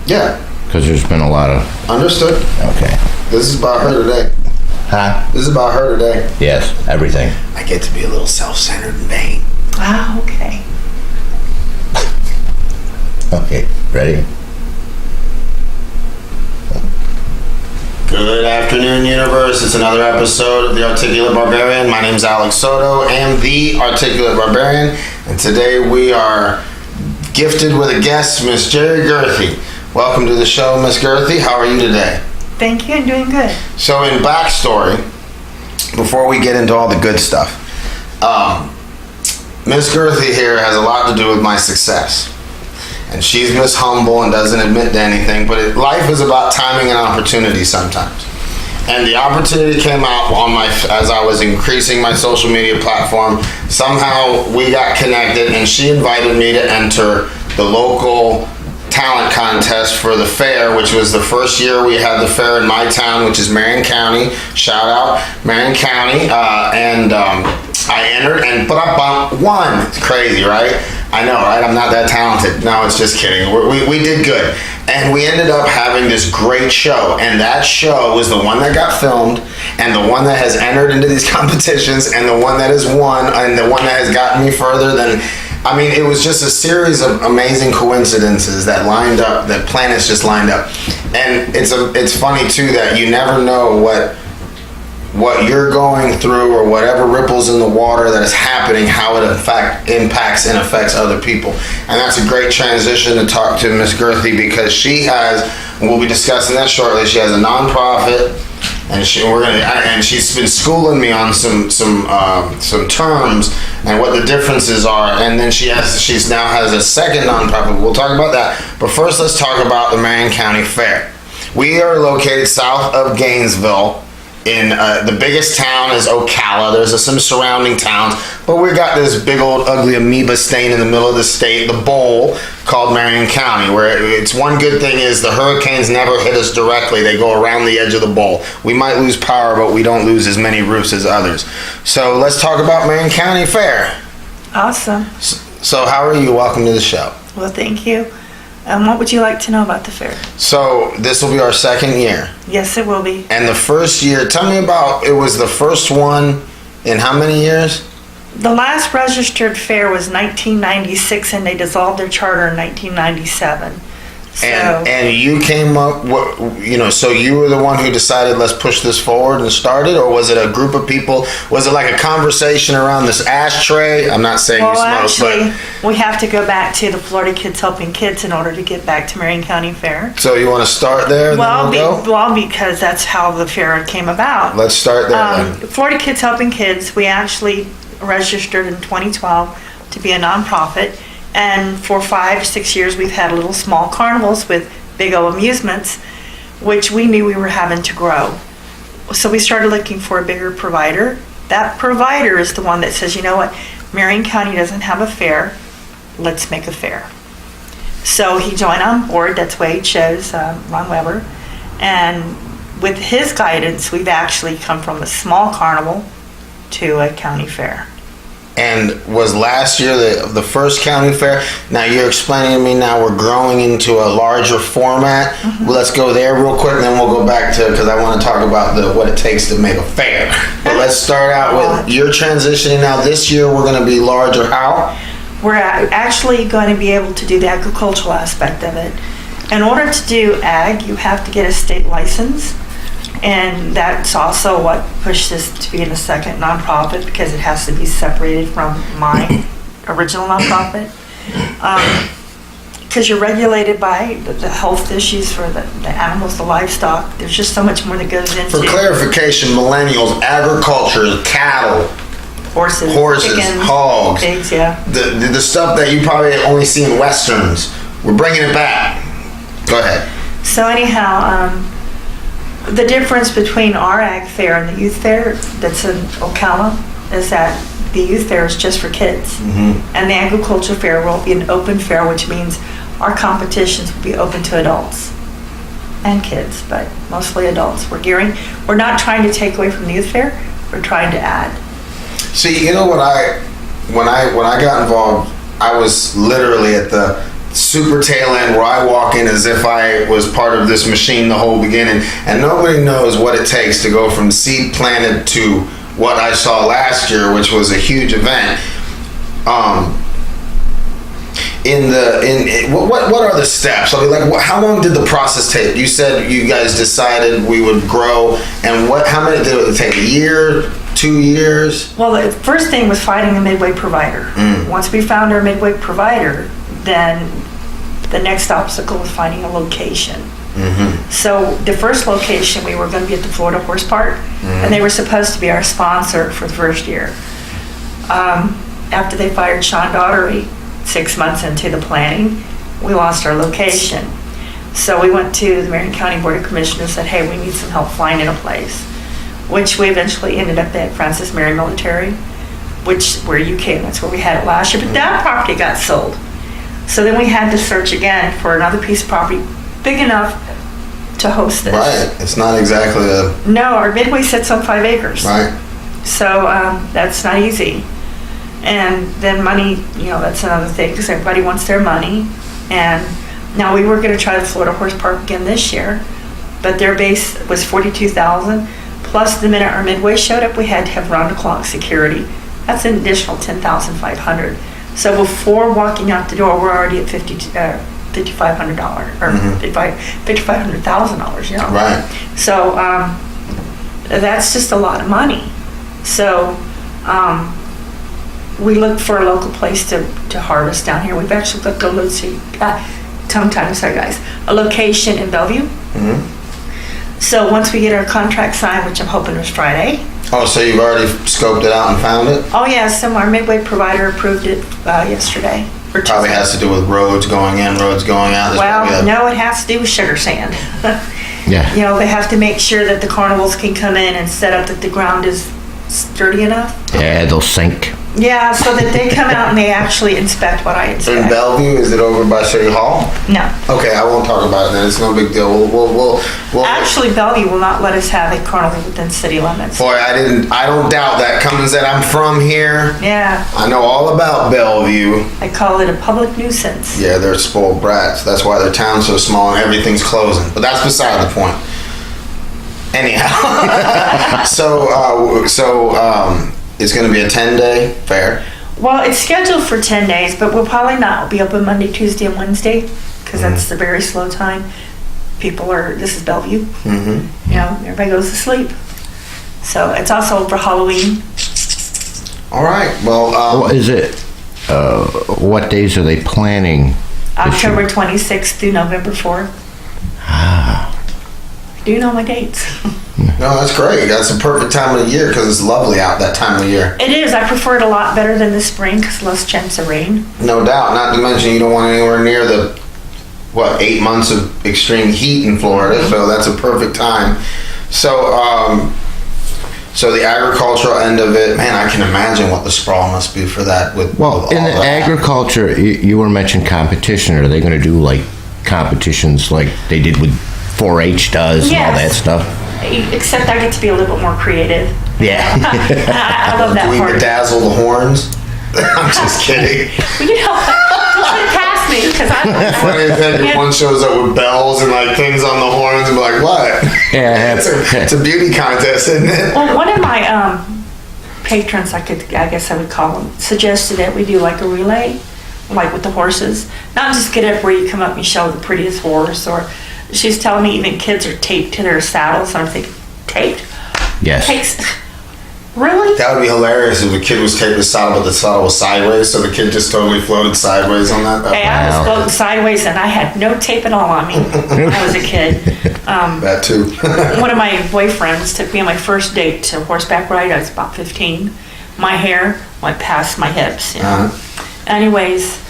Yeah. Because there's been a lot of... Understood. Okay. This is about her today. Huh? This is about her today. Yes, everything. I get to be a little self-centered and vain. Ah, okay. Okay, ready? Good afternoon, universe. It's another episode of The Articulate Barbarian. My name is Alex Soto. I am The Articulate Barbarian. And today we are gifted with a guest, Miss Gerrie Gerthie. Welcome to the show, Miss Gerthie. How are you today? Thank you, I'm doing good. So in backstory, before we get into all the good stuff, Miss Gerthie here has a lot to do with my success. And she's Miss Humble and doesn't admit to anything, but life is about timing and opportunity sometimes. And the opportunity came out as I was increasing my social media platform. Somehow we got connected and she invited me to enter the local talent contest for the fair, which was the first year we had the fair in my town, which is Marion County. Shout out Marion County. I entered and won. It's crazy, right? I know, right? I'm not that talented. No, it's just kidding. We did good. And we ended up having this great show. And that show was the one that got filmed and the one that has entered into these competitions and the one that has won and the one that has gotten me further than... I mean, it was just a series of amazing coincidences that lined up, that planets just lined up. And it's funny, too, that you never know what you're going through or whatever ripples in the water that is happening, how it impacts and affects other people. And that's a great transition to talk to Miss Gerthie because she has, and we'll be discussing that shortly, she has a nonprofit. And she's been schooling me on some terms and what the differences are. And then she now has a second nonprofit. We'll talk about that. But first, let's talk about the Marion County Fair. We are located south of Gainesville. In the biggest town is Ocala. There's some surrounding towns, but we got this big old ugly amoeba stain in the middle of the state, the bowl, called Marion County, where it's one good thing is the hurricanes never hit us directly. They go around the edge of the bowl. We might lose power, but we don't lose as many roofs as others. So let's talk about Marion County Fair. Awesome. So how are you? Welcome to the show. Well, thank you. What would you like to know about the fair? So this will be our second year. Yes, it will be. And the first year, tell me about, it was the first one in how many years? The last registered fair was 1996 and they dissolved their charter in 1997. So, and you came up, so you were the one who decided let's push this forward and started, or was it a group of people? Was it like a conversation around this ashtray? I'm not saying you smoke, we have to go back to the Florida Kids Helping Kids in order to get back to Marion County Fair. So you want to start there? Well, because that's how the fair came about. Let's start there then. Florida Kids Helping Kids, we actually registered in 2012 to be a nonprofit. And for 5-6 years, we've had little small carnivals with big old amusements, which we knew we were having to grow. So we started looking for a bigger provider. That provider is the one that says, you know what, Marion County doesn't have a fair, let's make a fair. So he joined on board, that's why he chose Ron Weber. And with his guidance, we've actually come from a small carnival to a county fair. And was last year the first county fair? Now you're explaining to me now we're growing into a larger format. Mm-hmm. Well, let's go there real quick and then we'll go back to, because I want to talk about what it takes to make a fair. But let's start out with your transitioning now. This year we're going to be larger. How? We're actually going to be able to do the agricultural aspect of it. In order to do ag, you have to get a state license. And that's also what pushed us to be in a second nonprofit because it has to be separated from my original nonprofit. Because you're regulated by the health issues for the animals, the livestock. There's just so much more that goes into. For clarification, millennials, agriculture, cattle, horses, chickens, hogs, pigs, yeah. The stuff that you probably only see in westerns. We're bringing it back. Go ahead. So anyhow, the difference between our ag fair and the youth fair that's in Ocala is that the youth fair is just for kids. Mm-hmm. And the agriculture fair will be an open fair, which means our competitions will be open to adults and kids, but mostly adults. We're not trying to take away from the youth fair, we're trying to add. See, you know what when I got involved, I was literally at the super tail end where I walk in as if I was part of this machine the whole beginning, and nobody knows what it takes to go from seed planted to what I saw last year, which was a huge event. What are the steps? I mean, like, how long did the process take? You said you guys decided we would grow, and how many did it take? A year, 2 years? Well, the first thing was finding a midway provider. Once we found our midway provider, then the next obstacle was finding a location. So the first location, we were going to be at the Florida Horse Park, and they were supposed to be our sponsor for the first year. After they fired Sean Daughtery, 6 months into the planning, we lost our location. So we went to the Marion County Board of Commissioners and said, hey, we need some help finding a place, which we eventually ended up at Francis Mary Military, where you came. That's where we had it last year, but that property got sold. So then we had to search again for another piece of property big enough to host this. Right, it's not exactly a... No, our midway sits on 5 acres. Right. So that's not easy. And then money, that's another thing, because everybody wants their money. And now we were going to try the Florida Horse Park again this year, but their base was $42,000. Plus, the minute our midway showed up, we had to have round-the-clock security. That's an additional $10,500. So before walking out the door, we're already at $5,500 or $500,000. Right. So that's just a lot of money. So. We looked for a local place to harvest down here. We've actually got a location in Bellevue. So once we get our contract signed, which I'm hoping is Friday. Oh, so you've already scoped it out and found it? Oh yeah, so our midway provider approved it yesterday. Probably has to do with roads going in, roads going out. No, it has to do with sugar sand. Yeah. They have to make sure that the carnivals can come in and set up that the ground is sturdy enough. Yeah, they'll sink. Yeah, so that they come out and they actually inspect what I inspect. In Bellevue, is it over by City Hall? No. Okay, I won't talk about it then. It's no big deal. We'll Actually, Bellevue will not let us have a carnival within city limits. Boy, I don't doubt that. Coming that I'm from here. Yeah. I know all about Bellevue. I call it a public nuisance. Yeah, they're spoiled brats. That's why their town's so small and everything's closing. But that's beside the point. Anyhow, so it's going to be a 10-day fair. Well, it's scheduled for 10 days, but we'll probably not be open Monday, Tuesday, and Wednesday, because that's the very slow time. This is Bellevue. Everybody goes to sleep. So it's also for Halloween. All right. Well, Is it? What days are they planning? October 26th through November 4th. I do know my dates. No, that's great. That's the perfect time of the year because it's lovely out that time of year. It is. I prefer it a lot better than the spring because less chance of rain. No doubt. Not to mention you don't want anywhere near the 8 months of extreme heat in Florida, so that's a perfect time. So, so the agricultural end of it, man, I can imagine what the sprawl must be for that. In the agriculture, you were mentioning competition. Are they going to do like competitions like they did with 4-H does and all that stuff? Except I get to be a little bit more creative. Yeah. I love that part. Do we bedazzle the horns? I'm just kidding. Don't let it pass me because Funny if one shows up with bells and like things on the horns and be like, what? Yeah. It's a beauty contest, isn't it? Well, one of my patrons, I guess I would call them, suggested that we do like a relay, like with the horses. Not just get up where you come up and show the prettiest horse, or she's telling me even kids are taped to their saddles. And I'm thinking, taped? Yes. Really? That would be hilarious if the kid was taped to the saddle, but the saddle was sideways, so the kid just totally floated sideways on that. Hey, I was floating sideways and I had no tape at all on me when I was a kid. That too. One of my boyfriends took me on my first date to horseback ride. I was about 15. My hair went past my hips. Anyways,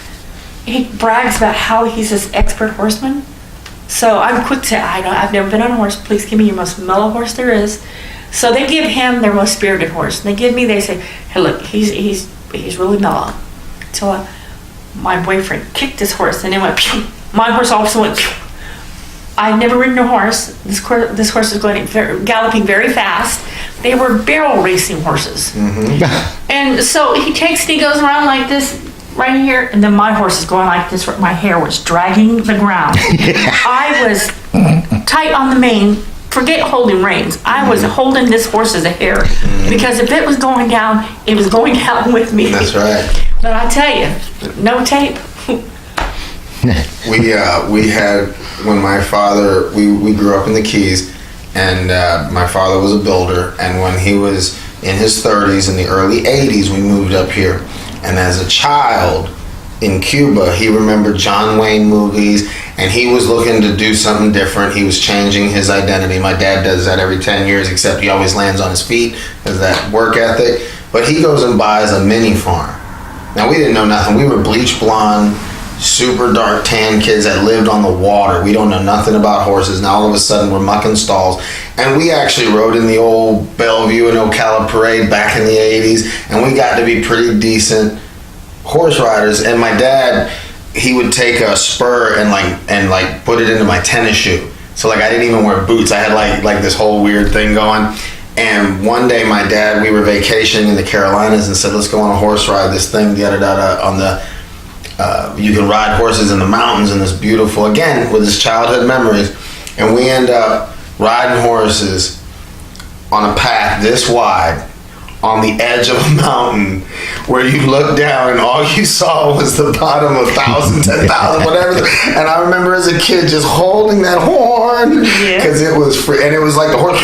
he brags about how he's this expert horseman. So I'm quick to, I've never been on a horse. Please give me your most mellow horse there is. So they give him their most spirited horse. And they say, hey, look, he's really mellow. So my boyfriend kicked his horse and it went, pew. My horse also went, pew. I've never ridden a horse. This horse is galloping very fast. They were barrel racing horses. Mm-hmm. And so he goes around like this, right here, and then my horse is going like this, my hair was dragging the ground. I was tight on the mane, forget holding reins. I was holding this horse's hair, because if it was going down, it was going down with me. That's right. But I tell you, no tape. We had, when my father, we grew up in the Keys, and my father was a builder, and when he was in his 30s, in the early 80s, we moved up here. And as a child in Cuba, he remembered John Wayne movies, and he was looking to do something different. He was changing his identity. My dad does that every 10 years, except he always lands on his feet, has that work ethic. But he goes and buys a mini farm. Now, we didn't know nothing. We were bleach blonde, super dark tan kids that lived on the water. We don't know nothing about horses. Now all of a sudden we're mucking stalls. And we actually rode in the old Bellevue and Ocala parade back in the 80s, and we got to be pretty decent horse riders. And my dad, he would take a spur and like put it into my tennis shoe. So like I didn't even wear boots. I had like this whole weird thing going. And one day my dad, we were vacationing in the Carolinas, and said, let's go on a horse ride, this thing, on the you can ride horses in the mountains, and this beautiful, again, with his childhood memories. And we end up riding horses on a path this wide on the edge of a mountain, where you look down and all you saw was the bottom of 1,000, 10,000, whatever. And I remember as a kid just holding that horn, because it was free, and it was like the horse.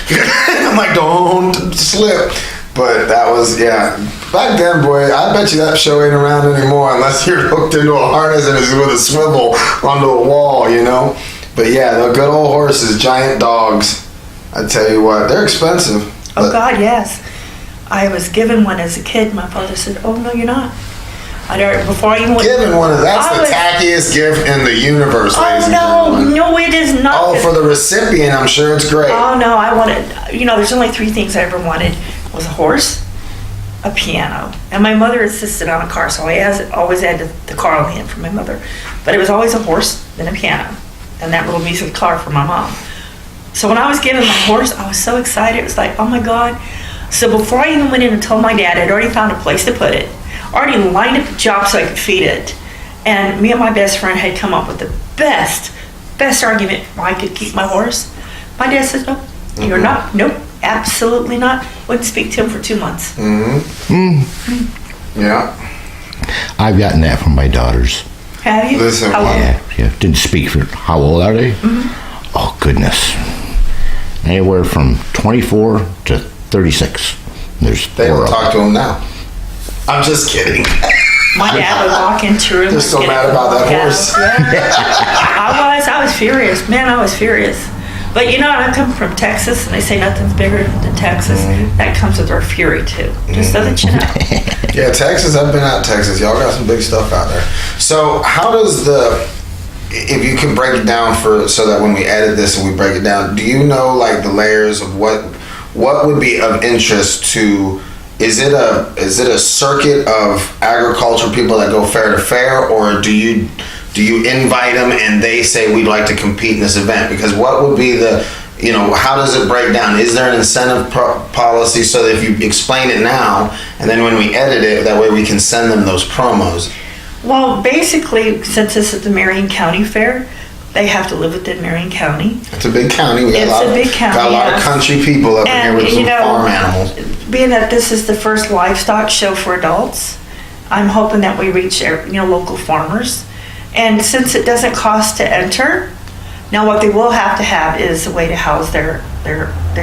I'm like, don't slip. But that was, back then, boy, I bet you that show ain't around anymore unless you're hooked into a harness and it's with a swivel onto a wall, you know? But yeah, the good old horses, giant dogs, I tell you what, they're expensive. Oh, God, yes. I was given one as a kid. My father said, oh, no, you're not. Before I even went... Given one, that's the tackiest gift in the universe, ladies and gentlemen. No, it is not. Oh, for the recipient, I'm sure it's great. Oh, no, I wanted... there's only 3 things I ever wanted. Was a horse, a piano, and my mother insisted on a car, so I always had the car on hand for my mother. But it was always a horse, then a piano, and that little music car for my mom. So when I was given my horse, I was so excited. It was like, oh my God. So before I even went in and told my dad, I'd already found a place to put it, already lined up a job so I could feed it. And me and my best friend had come up with the best argument why I could keep my horse. My dad said, no, you're not. Nope. Absolutely not. Wouldn't speak to him for 2 months. Yeah. I've gotten that from my daughters. Have you? Listen, how long? Yeah. Didn't speak for, how old are they? Oh, goodness. Anywhere from 24 to 36. There's they 4 don't of talk them. to him now. I'm just kidding. My dad would walk into a room. They're so mad about that horse. I was furious. Man, I was furious. But I come from Texas, and they say nothing's bigger than Texas. That comes with our fury, too. Just so that you know. Yeah, Texas, I've been out Texas. Y'all got some big stuff out there. So how does if you can break it down so that when we edit this and we break it down, do you know like the layers of what would be of interest to, is it a circuit of agriculture people that go fair to fair, or do you invite them and they say we'd like to compete in this event? Because what would be how does it break down? Is there an incentive policy so that if you explain it now and then when we edit it, that way we can send them those promos? Well, basically, since this is the Marion County Fair, they have to live within Marion County. It's a big county. Got a lot of country people up in here with some farm animals. Being that this is the first livestock show for adults, I'm hoping that we reach local farmers. And since it doesn't cost to enter, now what they will have to have is a way to house their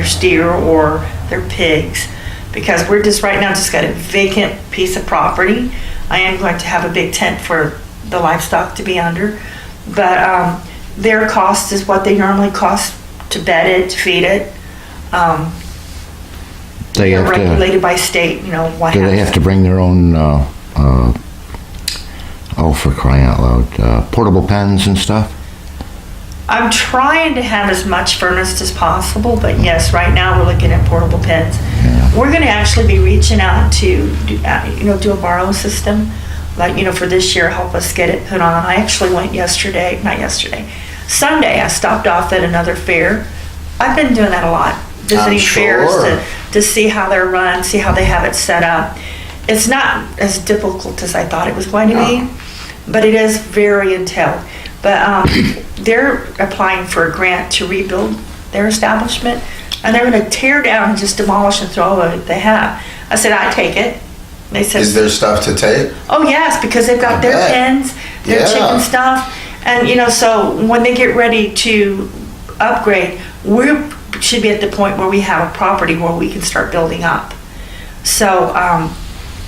steer or their pigs, because we're right now just got a vacant piece of property. I am going to have a big tent for the livestock to be under, but their cost is what they normally cost to bed it, to feed it. They have regulated by state, what do they have to bring their own for crying out loud, portable pens and stuff? I'm trying to have as much furnished as possible, but yes, right now we're looking at portable pens. Yeah. We're going to actually be reaching out to do a borrow system, like for this year, help us get it put on. I actually went Sunday I stopped off at another fair. I've been doing that a lot, visiting fairs to see how they're run, see how they have it set up. it's not as difficult as I thought it was going to be, but it is very entailed. But they're applying for a grant to rebuild their establishment, and they're going to tear down and just demolish and throw away what they have. I said, I take it. They said, Is there stuff to take? oh yes, because they've got I their bet. pens, their Yeah. chicken stuff, and so when they get ready to upgrade, we should be at the point where we have a property where we can start building up. So,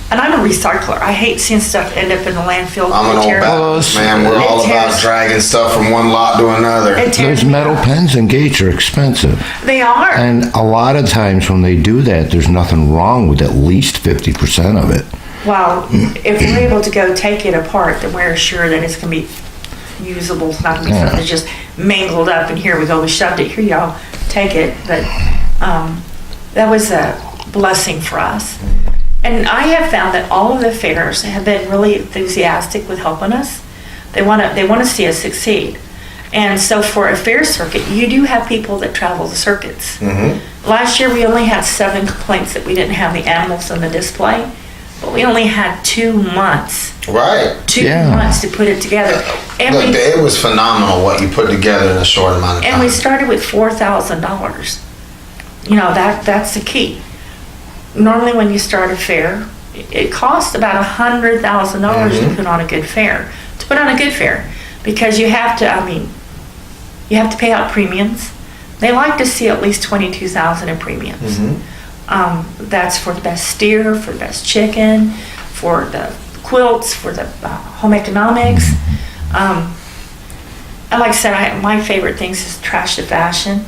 and I'm a recycler. I hate seeing stuff end up in the landfill. I'm an old Baptist, man. We're all about dragging stuff from one lot to another. Those metal pens and gates are expensive. They are. And a lot of times when they do that, there's nothing wrong with at least 50% of it. Well, if we're able to go take it apart, then we're sure that it's going to be usable. It's not going to be something that's just mangled up and here we go, we shoved it, here y'all, take it. But that was a blessing for us. And I have found that all of the fairs have been really enthusiastic with helping us. They want to see us succeed. And so for a fair circuit, you do have people that travel the circuits. Mm-hmm. Last year we only had 7 complaints that we didn't have the animals on the display, but we only had 2 months. Right. 2 Yeah. months to put it together. And Look, it was phenomenal what you put together in a short amount of time. and we started with $4,000. That's the key. Normally when you start a fair, it costs about $100,000 to put on a good fair. To put on a good fair, because you have to pay out premiums. They like to see at least $22,000 in premiums. That's for the best steer, for the best chicken, for the quilts, for the home economics. And like I said, my favorite things is trash to fashion.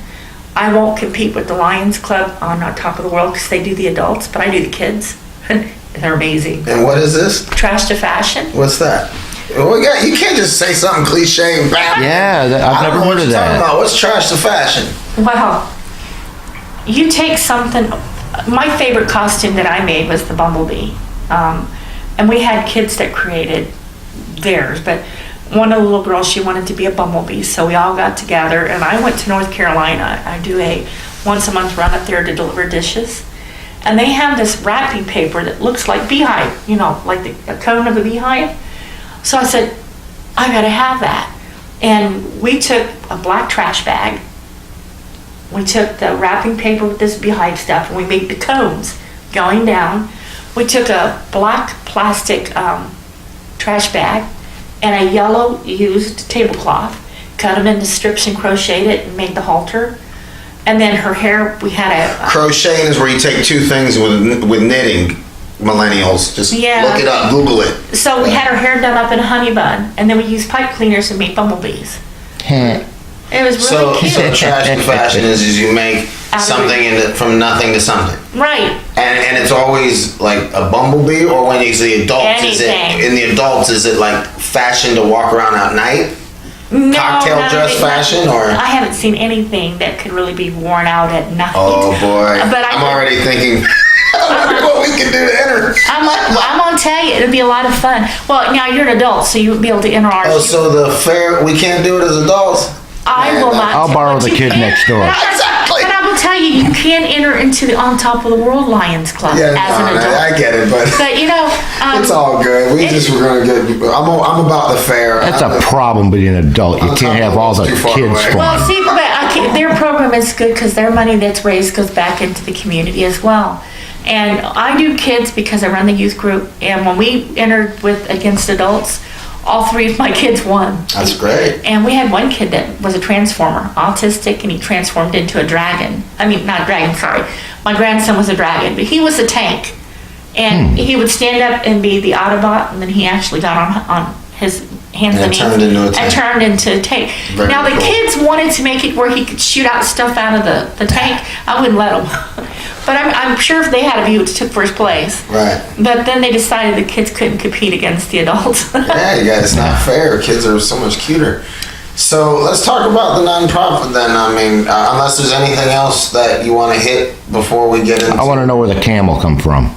I won't compete with the Lions Club on Top of the World because they do the adults, but I do the kids. They're amazing. And what is this? Trash to fashion. What's that? Well, yeah, you can't just say something cliche and bam. Yeah, I've never heard of that. About. What's trash to fashion? Well, you take something. My favorite costume that I made was the bumblebee, and we had kids that created theirs. But one of the little girls, she wanted to be a bumblebee, so we all got together, and I went to North Carolina. I do a once-a-month run up there to deliver dishes, and they have this wrapping paper that looks like beehive, like a cone of a beehive. So I said, I gotta have that. And we took a black trash bag, we took the wrapping paper with this beehive stuff, and we made the cones going down. We took a black plastic trash bag and a yellow used tablecloth, cut them into strips and crocheted it and made the halter. And then her hair, we had a... Crocheting is where you take two things with knitting, millennials. Just look it up, Google it. So we had her hair done up in a honey bun, and then we used pipe cleaners and made bumblebees. It was really cute. So trash to fashion is you make something from nothing to something. Right. And it's always like a bumblebee, or when you see adults, is it like fashion to walk around at night? No, cocktail dress fashion, or? I haven't seen anything that could really be worn out at night. Oh boy. But I'm already thinking what we can do to enter. I'm gonna tell you, it'll be a lot of fun. Well, now you're an adult, so you'll be able to enter ours. Oh, so the fair, we can't do it as adults? I will not. I'll borrow the kid next door. Exactly. But I will tell you, you can enter into the On Top of the World Lions Club as an adult. I get it, but it's all good. We just were gonna get. I'm about the fair. That's a problem being an adult. You can't have all the kids fun. Well, see, but their program is good because their money that's raised goes back into the community as well. And I do kids because I run the youth group. And when we entered against adults, all 3 of my kids won. That's great. And we had one kid that was a transformer, autistic, and he transformed into a dragon. I mean, not a dragon, sorry. My grandson was a dragon, but he was a tank. And he would stand up and be the Autobot, and then he actually got on his hands and knees and turned into a tank. Now, the kids wanted to make it where he could shoot out stuff out of the tank. I wouldn't let him. But I'm sure if they had a view, it took first place. Right. But then they decided the kids couldn't compete against the adults. Yeah, it's not fair. Kids are so much cuter. So let's talk about the nonprofit then. I mean, unless there's anything else that you want to hit before we get into... I want to know where the camel come from.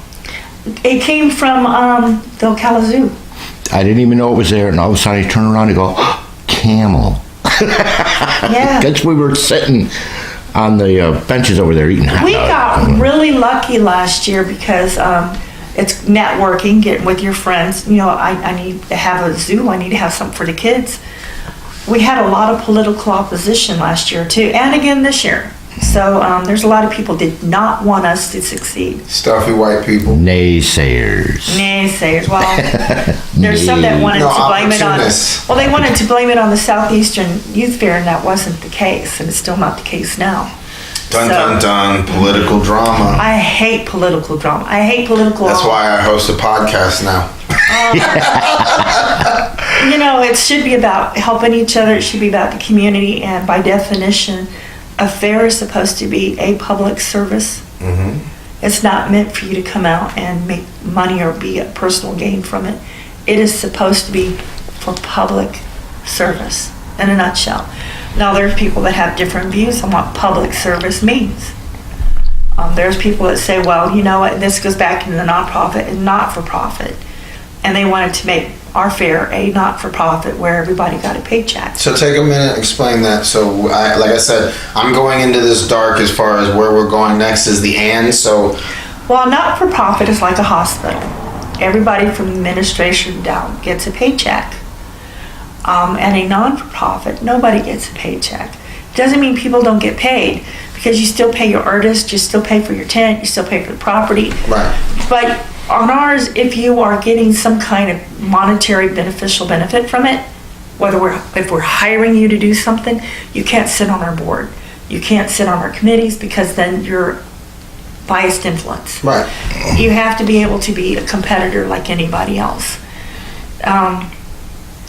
It came from the Ocala Zoo. I didn't even know it was there, and all of a sudden I turn around and go, camel. Yeah. Because we were sitting on the benches over there eating hot dogs. We got really lucky last year because It's networking, getting with your friends. You know, I need to have a zoo. I need to have something for the kids. We had a lot of political opposition last year too, and again this year. So there's a lot of people did not want us to succeed. Stuffy white people. Naysayers. Well, there's some that wanted to blame it on. Opportunists. Well, they wanted to blame it on the Southeastern Youth Fair, and that wasn't the case, and it's still not the case now. Dun, So, dun, dun. Political drama. I hate political drama. I hate political. That's why I host a podcast now. You know, it should be about helping each other. It should be about the community, and by definition, a fair is supposed to be a public service. Mm-hmm. It's not meant for you to come out and make money or be a personal gain from it. It is supposed to be for public service, in a nutshell. Now, there's people that have different views on what public service means. There's people that say, well, you know what, this goes back into the nonprofit and not-for-profit. And they wanted to make our fair a not-for-profit where everybody got a paycheck. So take a minute and explain that. So, like I said, I'm going into this dark as far as where we're going next is the and. So, Well, not-for-profit is like a hospital. Everybody from administration down gets a paycheck. And a non-for-profit, nobody gets a paycheck. Doesn't mean people don't get paid, because you still pay your artist, you still pay for your tent, you still pay for the property. right. But on ours, if you are getting some kind of monetary beneficial benefit from it, if we're hiring you to do something, you can't sit on our board. You can't sit on our committees, because then you're biased influence. Right. You have to be able to be a competitor like anybody else.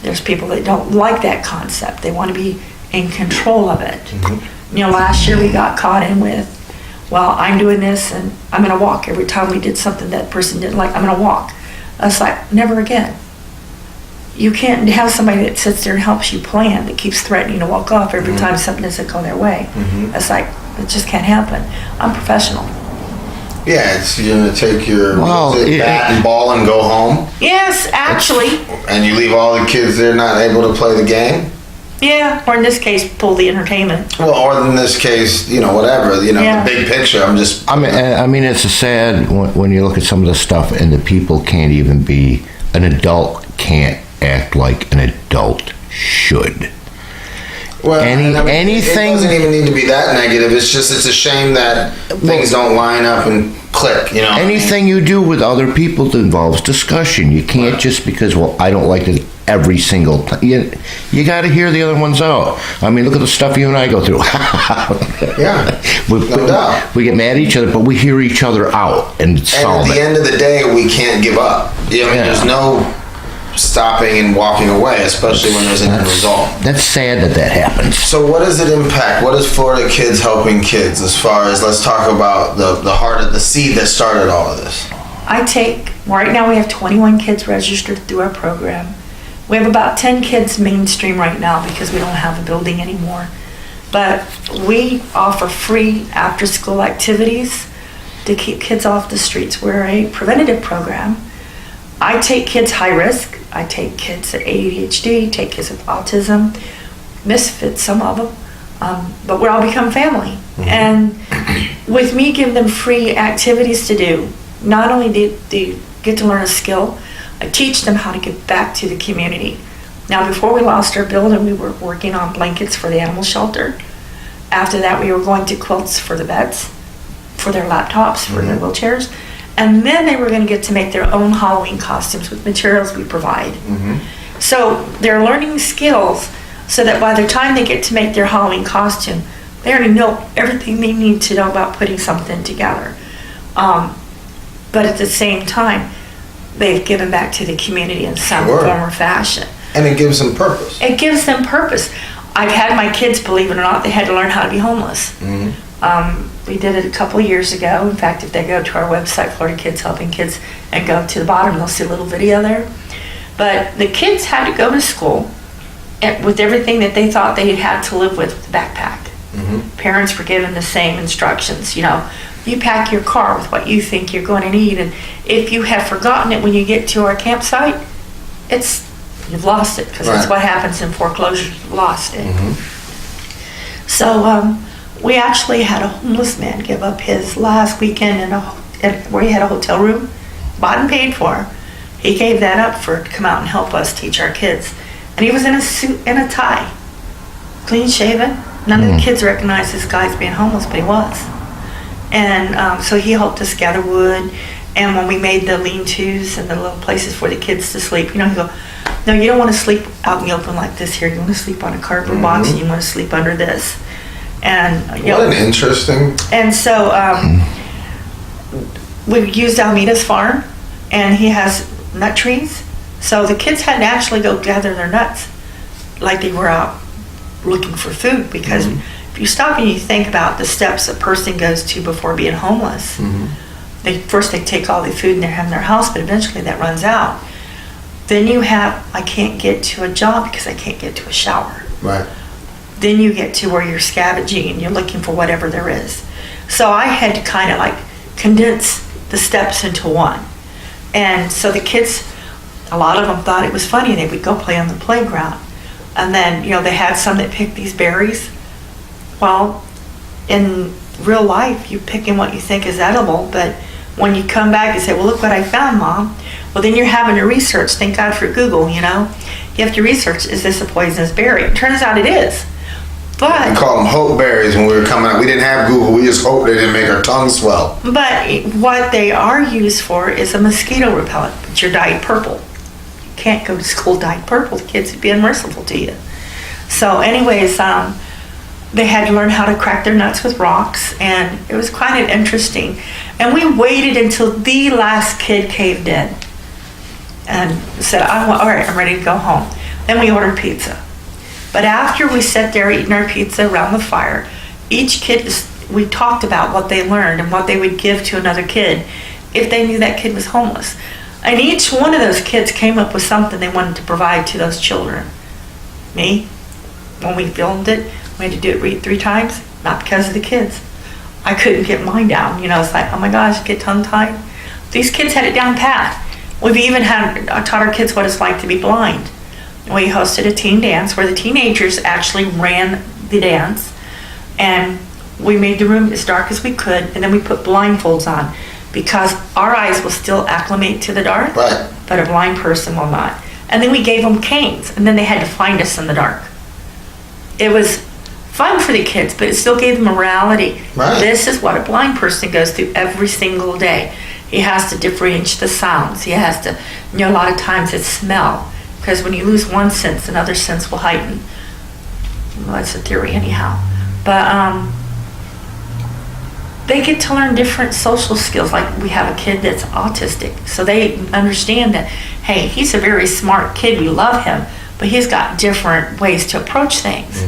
There's people that don't like that concept. They want to be in control of it. Mm-hmm. You know, last year we got caught in with, well, I'm doing this and I'm going to walk. Every time we did something that person didn't like, I'm going to walk. I was like, never again. You can't have somebody that sits there and helps you plan, that keeps threatening to walk off every time something doesn't go their way. It's like, it just can't happen. I'm professional. Yeah, it's you're gonna take your Well, bat and ball and go home, Yes, actually. and you leave all the kids there not able to play the game. Yeah, or in this case, pull the entertainment. Well, or in this case, whatever, Yeah. the big picture. I'm just. I mean, it's a sad when you look at some of the stuff, and the people can't even be. An adult can't act like an adult should. Well, anything- It doesn't even need to be that negative. It's a shame that things don't line up and click. Anything you do with other people involves discussion. You can't just because, well, I don't like it every single time. You got to hear the other ones out. I mean, look at the stuff you and I go through. Yeah, no doubt. We get mad at each other, but we hear each other out and And solve at the it. end of the day, we can't give up. There's no stopping and walking away, especially when there's an end result. That's sad that happens. So what does it impact? What is Florida Kids helping kids as far as, let's talk about the heart of the seed that started all of this? Right now we have 21 kids registered through our program. We have about 10 kids mainstream right now because we don't have a building anymore. But we offer free after-school activities to keep kids off the streets. We're a preventative program. I take kids high risk. I take kids with ADHD, take kids with autism, misfits, some of them, but we all become family. And with me giving them free activities to do, not only do they get to learn a skill, I teach them how to give back to the community. Now, before we lost our building, we were working on blankets for the animal shelter. After that, we were going to quilts for the vets, for their laptops, for their wheelchairs. And then they were going to get to make their own Halloween costumes with materials we provide. So they're learning skills so that by the time they get to make their Halloween costume, they already know everything they need to know about putting something together. But at the same time, they've given back to the community in some Sure. form or fashion. And it gives them purpose. It gives them purpose. I've had my kids, believe it or not, they had to learn how to be homeless. We did it a couple of years ago. In fact, if they go to our website, Florida Kids Helping Kids, and go to the bottom, they'll see a little video there. But the kids had to go to school with everything that they thought they had to live with the backpack. Parents were given the same instructions. You pack your car with what you think you're going to need, and if you have forgotten it when you get to our campsite, you've lost it, because that's Right. what happens in foreclosures. You've lost it. So we actually had a homeless man give up his last weekend where he had a hotel room bought and paid for. He gave that up to come out and help us teach our kids. And he was in a suit and a tie, clean shaven. None of the kids recognized this guy as being homeless, but he was. And so he helped us gather wood. And when we made the lean-tos and the little places for the kids to sleep, he'd go, no, you don't want to sleep out in the open like this here. You want to sleep on a cardboard box, and you want to sleep under this. And what an interesting. And so we used Almeida's farm, and he has nut trees. So the kids had to actually go gather their nuts like they were out looking for food, because if you stop and you think about the steps a person goes to before being homeless, they take all the food and they have in their house, but eventually that runs out. Then you have, I can't get to a job because I can't get to a shower. Right. Then you get to where you're scavenging and you're looking for whatever there is. So I had to kind of like condense the steps into one. And so the kids, a lot of them thought it was funny. They would go play on the playground. And then, they had some that picked these berries. Well, in real life, you're picking what you think is edible, but when you come back and say, well, look what I found, Mom. Well, then you're having to research. Thank God for Google, You have to research, is this a poisonous berry? It turns out it is. But we call them hope berries when we were coming out. We didn't have Google. We just hoped they didn't make our tongue swell. But what they are used for is a mosquito repellent. But you're dyed purple. You can't go to school dyed purple. The kids would be unmerciful to you. So anyways, they had to learn how to crack their nuts with rocks, and it was kind of interesting. And we waited until the last kid caved in and said, all right, I'm ready to go home. Then we ordered pizza. But after we sat there eating our pizza around the fire, each kid, we talked about what they learned and what they would give to another kid if they knew that kid was homeless. And each one of those kids came up with something they wanted to provide to those children. Me, when we filmed it, we had to do it 3 times, not because of the kids. I couldn't get mine down. It's like, oh my gosh, get tongue-tied. These kids had it down pat. We've even taught our kids what it's like to be blind. We hosted a teen dance where the teenagers actually ran the dance, and we made the room as dark as we could, and then we put blindfolds on because our eyes will still acclimate to the dark, right, but a blind person will not. And then we gave them canes, and then they had to find us in the dark. It was fun for the kids, but it still gave them morality. Right. This is what a blind person goes through every single day. He has to differentiate the sounds. He has to, a lot of times it's smell. Because when you lose one sense, another sense will heighten. Well, that's a theory anyhow. But they get to learn different social skills. Like we have a kid that's autistic. So they understand that, hey, he's a very smart kid. We love him. But he's got different ways to approach things.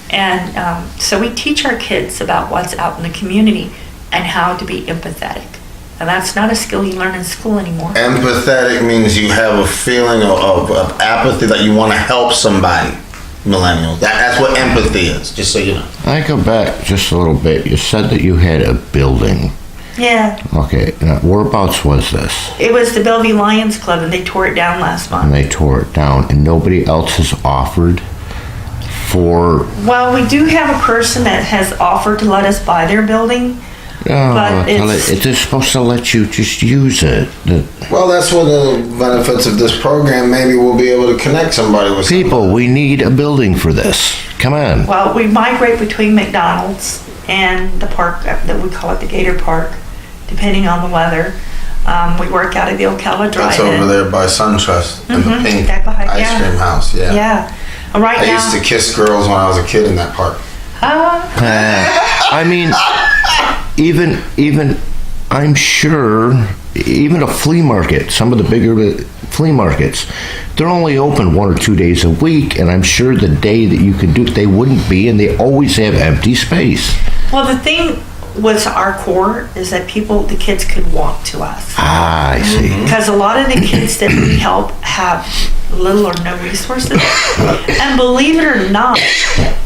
And so we teach our kids about what's out in the community and how to be empathetic. And that's not a skill you learn in school anymore. Empathetic means you have a feeling of apathy, that you want to help somebody. Millennials. That's what empathy is, just so you know. I go back just a little bit. You said that you had a building. Yeah. Okay, now whereabouts was this? It was the Bellevue Lions Club, and they tore it down last month. And they tore it down, and nobody else has offered for... Well, we do have a person that has offered to let us buy their building. But they're supposed to let you just use it. Well, that's one of the benefits of this program. Maybe we'll be able to connect somebody with people. somebody. We need a building for this. Come on. Well, we migrate between McDonald's and the park that we call it the Gator Park, depending on the weather. We work out of the Ocala Drive-In. That's over there by SunTrust and the pink Back behind, ice cream house. Yeah. Yeah. Right I now, used to kiss girls when I was a kid in that park. I mean, even I'm sure, even a flea market, some of the bigger flea markets, they're only open 1 or 2 days a week, and I'm sure the day that you could do it, they wouldn't be, and they always have empty space. well, the thing with our core is that the kids could walk to us. Ah, I see. Because a lot of the kids that we help have little or no resources. And believe it or not,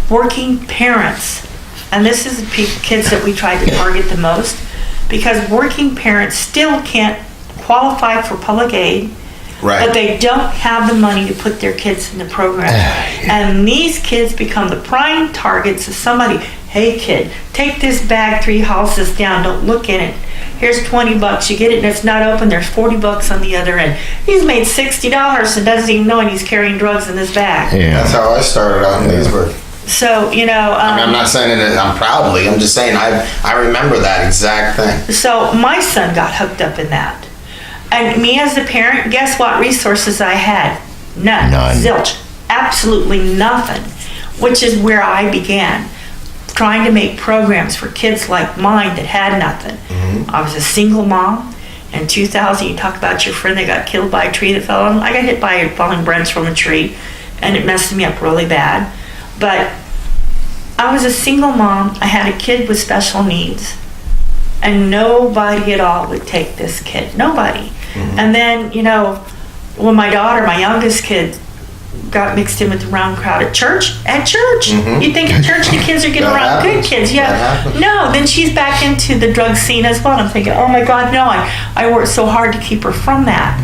working parents, and this is the kids that we try to target the most, because working parents still can't qualify for public aid. Right. But they don't have the money to put their kids in the program. And these kids become the prime targets of somebody. Hey kid, take this bag 3 houses down, don't look in it. Here's $20, you get it and it's not open, there's $40 on the other end. He's made $60 and doesn't even know, and he's carrying drugs in his bag. That's how I started out in Leesburg. So, I mean, I'm not saying it I'm proudly, I'm just saying I remember that exact thing. So my son got hooked up in that. And me as a parent, guess what resources I had? None. Zilch. Absolutely nothing. Which is where I began. Trying to make programs for kids like mine that had nothing. I was a single mom. In 2000, you talk about your friend that got killed by a tree that fell on. I got hit by a falling branch from a tree, and it messed me up really bad. But I was a single mom. I had a kid with special needs, and nobody at all would take this kid. Nobody. And then, when my daughter, my youngest kid, got mixed in with the wrong crowd at church. You think at church the kids are getting around good kids. No, then she's back into the drug scene as well. I'm thinking, oh my God, no, I worked so hard to keep her from that.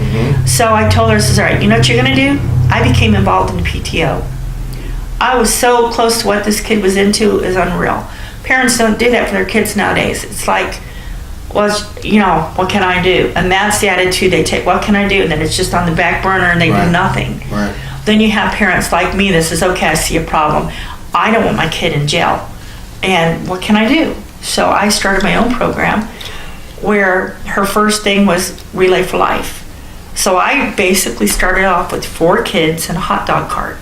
So I told her, I says, all right, you know what you're gonna do? I became involved in the PTO. I was so close to what this kid was into is unreal. Parents don't do that for their kids nowadays. It's like, well, what can I do? And that's the attitude they take. What can I do? And then it's just on the back burner and they do nothing. Right. Then you have parents like me that says, okay, I see a problem. I don't want my kid in jail. And what can I do? So I started my own program where her first thing was Relay for Life. So I basically started off with 4 kids and a hot dog cart,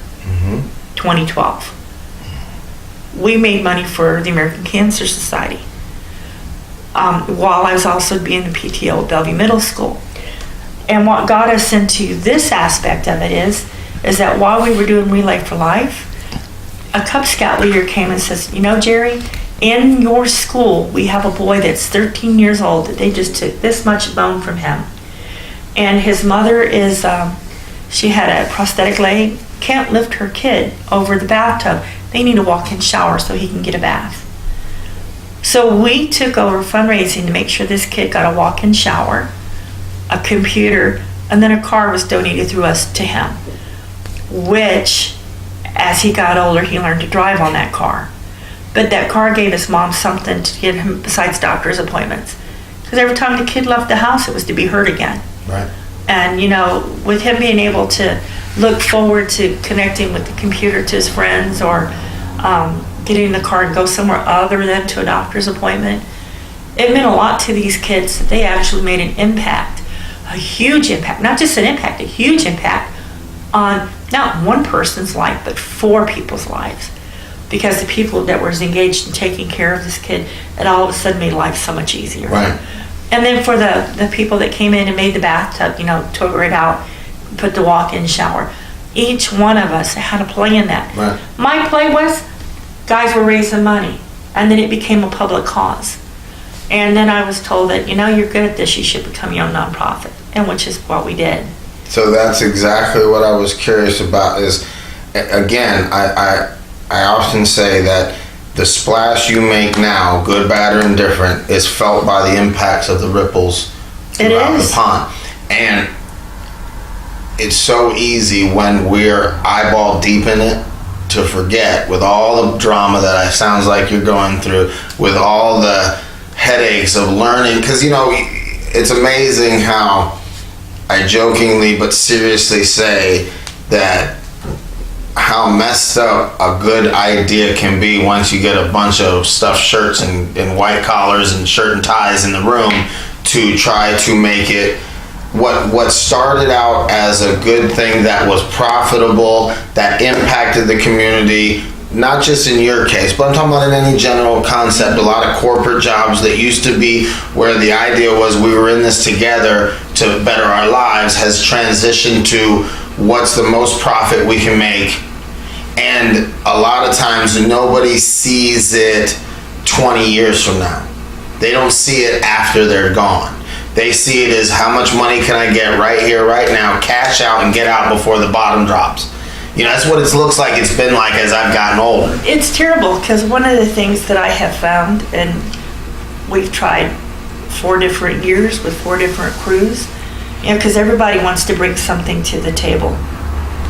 2012. We made money for the American Cancer Society. While I was also being the PTO at Bellevue Middle School. And what got us into this aspect of it is that while we were doing Relay for Life, a Cub Scout leader came and says, Gerrie, in your school, we have a boy that's 13 years old that they just took this much bone from him. And his mother is, she had a prosthetic leg, can't lift her kid over the bathtub. They need a walk-in shower so he can get a bath. So we took over fundraising to make sure this kid got a walk-in shower, a computer, and then a car was donated through us to him, which, as he got older, he learned to drive on that car. But that car gave his mom something to get him besides doctor's appointments. Because every time the kid left the house, it was to be hurt again. Right. And, with him being able to look forward to connecting with the computer to his friends or getting in the car and go somewhere other than to a doctor's appointment, it meant a lot to these kids that they actually made an impact, a huge impact, not just an impact, a huge impact on not one person's life, but 4 people's lives. Because the people that were engaged in taking care of this kid, it all of a sudden made life so much easier. Right. And then for the people that came in and made the bathtub, took it out, put the walk-in shower, each one of us had a play in that. Right. My play was, guys were raising money, and then it became a public cause. And then I was told that, you're good at this, you should become your own nonprofit, and which is what we did. So that's exactly what I was curious about is, again, I often say that the splash you make now, good, bad, or indifferent, is felt by the impacts of the ripples throughout the pond. And it's so easy when we're eyeball deep in it to forget, with all the drama that it sounds like you're going through, with all the headaches of learning, because it's amazing how I jokingly but seriously say that how messed up a good idea can be once you get a bunch of stuffed shirts and white collars and shirt and ties in the room to try to make it what started out as a good thing that was profitable, that impacted the community, not just in your case, but I'm talking about in any general concept. A lot of corporate jobs that used to be where the idea was we were in this together to better our lives has transitioned to what's the most profit we can make. And a lot of times nobody sees it 20 years from now. They don't see it after they're gone. They see it as how much money can I get right here, right now, cash out and get out before the bottom drops. That's what it looks like it's been like as I've gotten older. It's terrible because one of the things that I have found, and we've tried 4 different years with 4 different crews, because everybody wants to bring something to the table.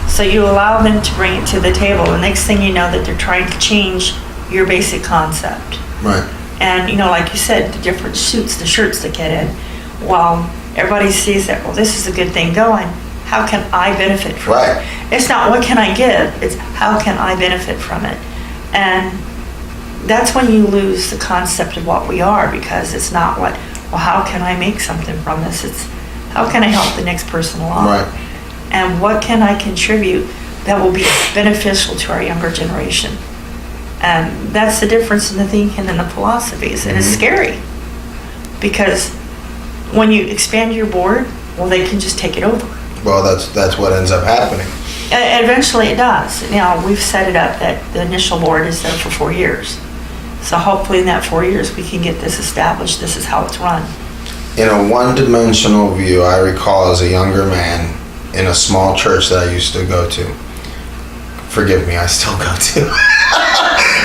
So you allow them to bring it to the table. The next thing you know, that they're trying to change your basic concept. Right. And, like you said, the different suits, the shirts that get in. Well, everybody sees that, well, this is a good thing going. How can I benefit from Right. it? It's not what can I give, it's how can I benefit from it? And that's when you lose the concept of what we are, because it's not well, how can I make something from this? It's how can I help the next person along? Right. And what can I contribute that will be beneficial to our younger generation? And that's the difference in the thinking and the philosophies. And it's scary, because when you expand your board, well, they can just take it over. Well, that's what ends up happening. Eventually it does. Now, we've set it up that the initial board is there for 4 years. So hopefully in that 4 years, we can get this established. This is how it's run. In a one-dimensional view, I recall as a younger man in a small church that I used to go to. Forgive me, I still go to.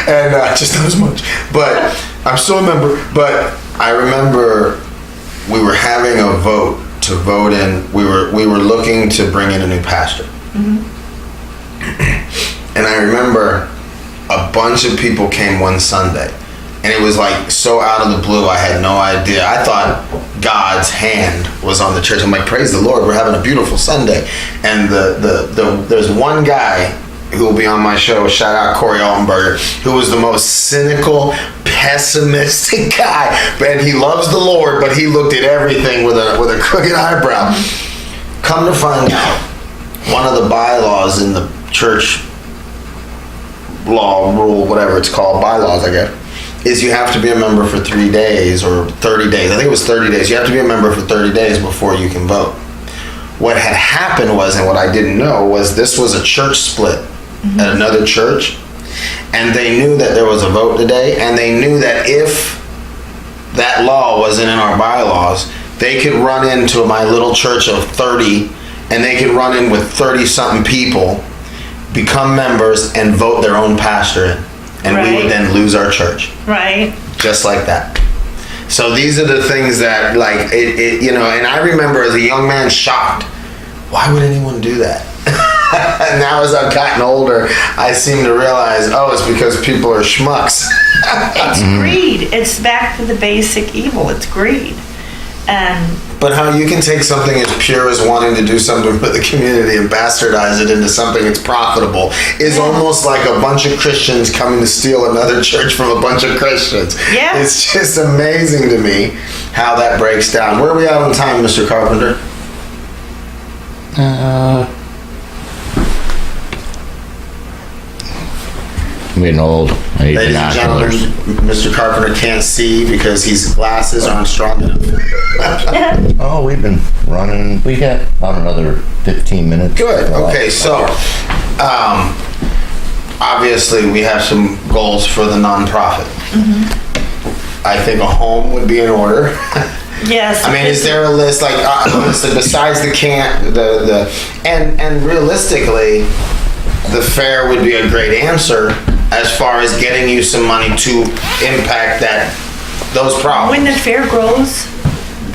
And just not as much. But I'm still a member. But I remember we were having a vote to vote in. We were looking to bring in a new pastor. And I remember a bunch of people came one Sunday, and it was like so out of the blue. I had no idea. I thought God's hand was on the church. I'm like, praise the Lord, we're having a beautiful Sunday. And there's one guy who will be on my show, shout out Corey Altenberger, who was the most cynical, pessimistic guy. And he loves the Lord, but he looked at everything with a crooked eyebrow. Come to find out, one of the bylaws in the church law, rule, whatever it's called, bylaws, I guess, is you have to be a member for 3 days or 30 days. I think it was 30 days. You have to be a member for 30 days before you can vote. What had happened was, and what I didn't know, was this was a church split at another church, and they knew that there was a vote today, and they knew that if that law wasn't in our bylaws, they could run into my little church of 30, and they could run in with 30-something people, become members, and vote their own pastor in. And we would then lose our church. Right. Just like that. So these are the things that, like, and I remember as a young man shocked, why would anyone do that? And now as I've gotten older, I seem to realize, it's because people are schmucks. It's greed. It's back to the basic evil. It's greed. But how you can take something as pure as wanting to do something for the community and bastardize it into something that's profitable is almost like a bunch of Christians coming to steal another church from a bunch of Christians. Yeah. It's just amazing to me how that breaks down. Where are we at on time, Mr. Carpenter? I'm getting old. I need Ladies and gentlemen, binoculars. Mr. Carpenter can't see because his glasses aren't strong enough. Oh, we've been running. We got about another 15 minutes. Good. Okay, so obviously we have some goals for the nonprofit. I think a home would be in order. Yes. I mean, is there a list, like, honestly, besides the camp, and realistically, the fair would be a great answer as far as getting you some money to impact those problems. When the fair grows,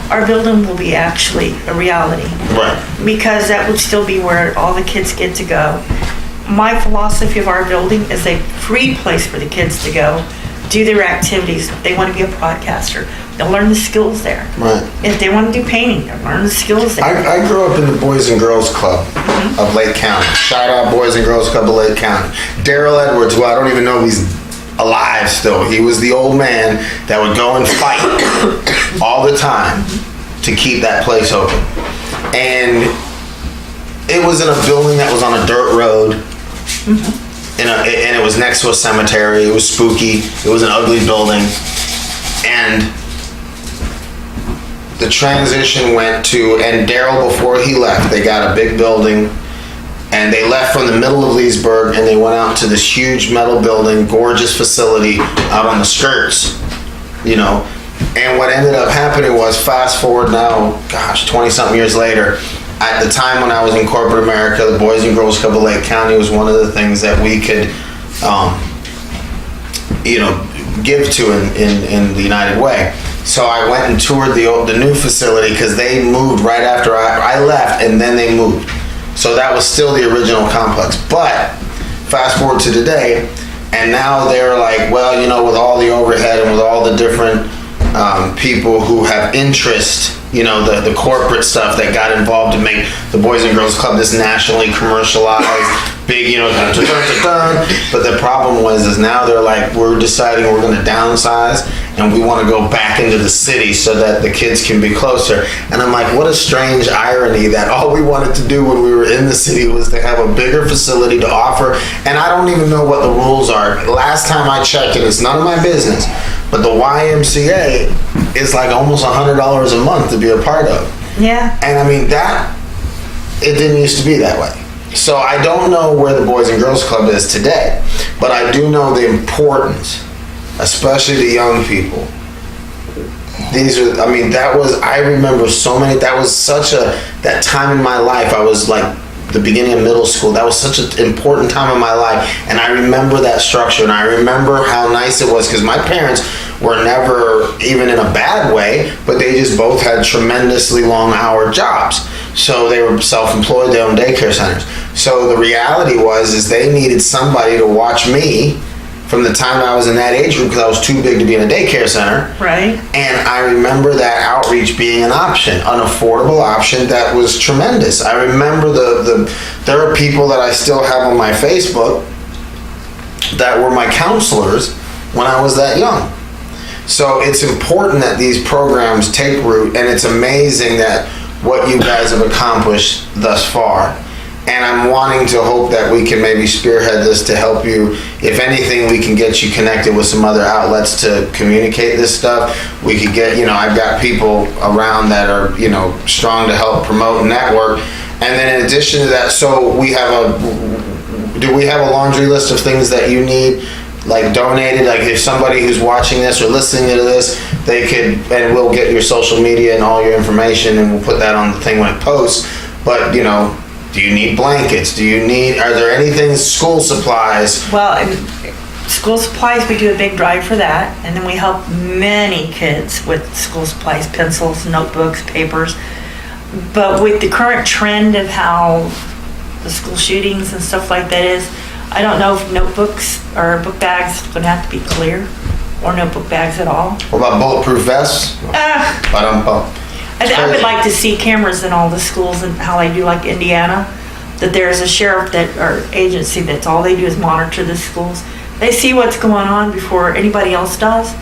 our building will be actually a reality. Right. Because that would still be where all the kids get to go. My philosophy of our building is a free place for the kids to go, do their activities. If they want to be a broadcaster, they'll learn the skills there. Right. If they want to do painting, they'll learn the skills there. I grew up in the Boys and Girls Club of Lake County. Shout out Boys and Girls Club of Lake County. Daryl Edwards, who I don't even know if he's alive still, he was the old man that would go and fight all the time to keep that place open. And it was in a building that was on a dirt road. And it was next to a cemetery. It was spooky. It was an ugly building. And the transition went to, and Daryl, before he left, they got a big building, and they left from the middle of Leesburg, and they went out to this huge metal building, gorgeous facility out on the skirts, And what ended up happening was, fast forward now, 20-something years later, at the time when I was in corporate America, the Boys and Girls Club of Lake County was one of the things that we could, give to in the United Way. So I went and toured the new facility because they moved right after I left, and then they moved. So that was still the original complex. But fast forward to today, and now they're like, well, you know, with all the overhead and with all the different people who have interest, you know, the corporate stuff that got involved to make the Boys and Girls Club this nationally commercialized, big, you know, but the problem is now they're like, we're deciding we're going to downsize and we want to go back into the city so that the kids can be closer. And I'm like, what a strange irony that all we wanted to do when we were in the city was to have a bigger facility to offer. And I don't even know what the rules are. Last time I checked, and it's none of my business, but the YMCA is like almost $100 a month to be a part of. Yeah. And I mean, it didn't used to be that way. So I don't know where the Boys and Girls Club is today, but I do know the importance, especially to young people. I remember so many, that was that time in my life, I was like the beginning of middle school, that was such an important time in my life, and I remember that structure, and I remember how nice it was, because my parents were never even in a bad way, but they just both had tremendously long hour jobs. So they were self-employed, they owned daycare centers. So the reality is they needed somebody to watch me from the time I was in that age group, because I was too big to be in a daycare center. Right. And I remember that outreach being an option, an affordable option that was tremendous. I remember there are people that I still have on my Facebook that were my counselors when I was that young. So it's important that these programs take root, and it's amazing that what you guys have accomplished thus far. And I'm wanting to hope that we can maybe spearhead this to help you. If anything, we can get you connected with some other outlets to communicate this stuff. We could get, I've got people around that are, strong to help promote and network. And then in addition to that, so do we have a laundry list of things that you need, like donated? Like if somebody who's watching this or listening to this, they could, and we'll get your social media and all your information, and we'll put that on the thing when it posts. But, do you need blankets? Are there anything, school supplies? Well, in school supplies, we do a big drive for that, and then we help many kids with school supplies, pencils, notebooks, papers. But with the current trend of how the school shootings and stuff like that is, I don't know if notebooks or book bags are gonna have to be clear, or notebook bags at all. What about bulletproof vests? I would like to see cameras in all the schools and how they do, like Indiana, that there's a sheriff or agency that's all they do is monitor the schools. They see what's going on before anybody else does.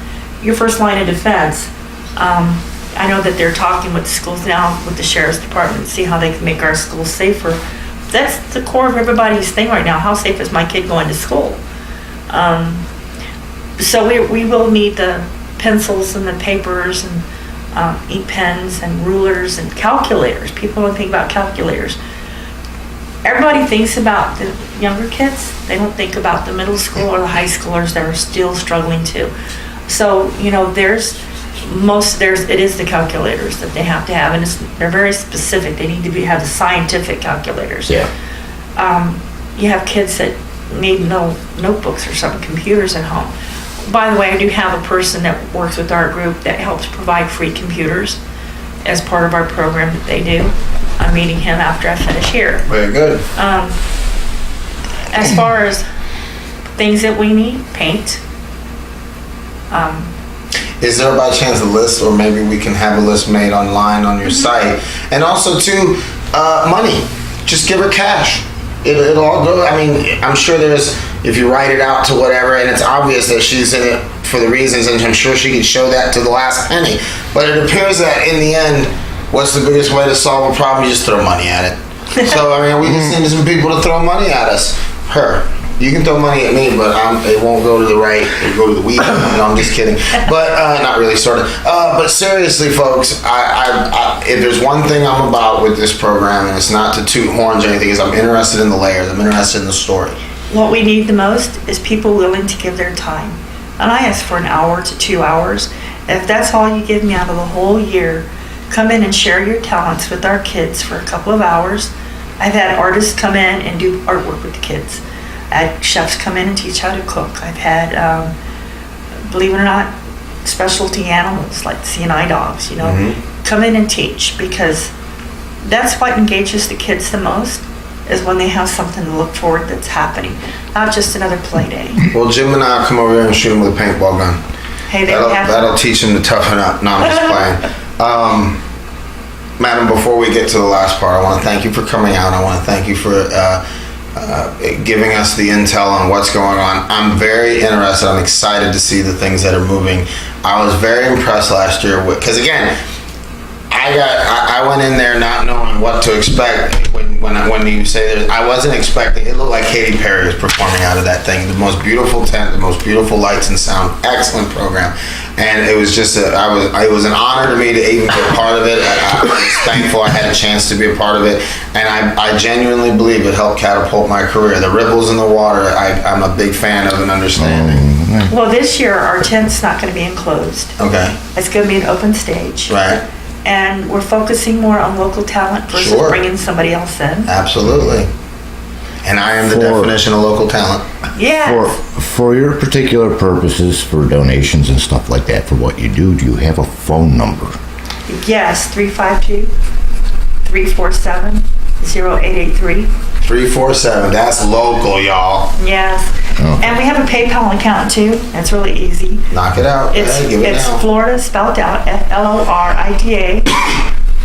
Your first line of defense. I know that they're talking with the schools now, with the sheriff's department, to see how they can make our schools safer. That's the core of everybody's thing right now. How safe is my kid going to school? So we will need the pencils and the papers and ink pens and rulers and calculators. People don't think about calculators. Everybody thinks about the younger kids. They don't think about the middle school or the high schoolers that are still struggling too. So, it is the calculators that they have to have, and they're very specific. They need to have the scientific calculators. Yeah. You have kids that need no notebooks or some computers at home. By the way, I do have a person that works with our group that helps provide free computers as part of our program that they do. I'm meeting him after I finish here. Very good. As far as things that we need, paint. Is there by chance a list, or maybe we can have a list made online on your site? And also too, money. Just give her cash. It'll all go. I mean, I'm sure if you write it out to whatever, and it's obvious that she's in it for the reasons, and I'm sure she can show that to the last penny. But it appears that in the end, what's the biggest way to solve a problem? You just throw money at it. So, we just need some people to throw money at us. You can throw money at me, but it won't go to the right. It'll go to the weak. No, I'm just kidding. But not really, sort of. But seriously, folks, if there's one thing I'm about with this program, and it's not to toot horns or anything, is I'm interested in the layers. I'm interested in the story. What we need the most is people willing to give their time. And I ask for an hour to 2 hours. If that's all you give me out of the whole year, come in and share your talents with our kids for a couple of hours. I've had artists come in and do artwork with the kids. I've had chefs come in and teach how to cook. I've had, believe it or not, specialty animals like CNI dogs, Mm-hmm. come in and teach, because that's what engages the kids the most, is when they have something to look forward that's happening, not just another play day. Well, Jim and I'll come over here and shoot him with a paintball gun. Hey, they That'll teach him to toughen up. No, I'm just playing. Madam, before we get to the last part, I want to thank you for coming out. I want to thank you for giving us the intel on what's going on. I'm very interested. I'm excited to see the things that are moving. I was very impressed last year because, again, I went in there not knowing what to expect. When you say that, I wasn't expecting. It looked like Katy Perry was performing out of that thing. The most beautiful tent, the most beautiful lights and sound. Excellent program, and it was just it was an honor to me to even be a part of it. I was thankful I had a chance to be a part of it, and I genuinely believe it helped catapult my career. The ripples in the water, I'm a big fan of and understanding. Well, this year our tent's not going to be enclosed. Okay. It's going to be an open stage. Right. And we're focusing more on local talent versus Sure. bringing somebody else in. Absolutely. And I am the definition of local talent. Yeah. For your particular purposes, for donations and stuff like that, for what you do you have a phone number? Yes, 352-347-0883. 347. That's local, y'all. Yes. Okay. And we have a PayPal account too. It's really easy. Knock it out. It's Hey, give it now. Florida spelled out FLORIDA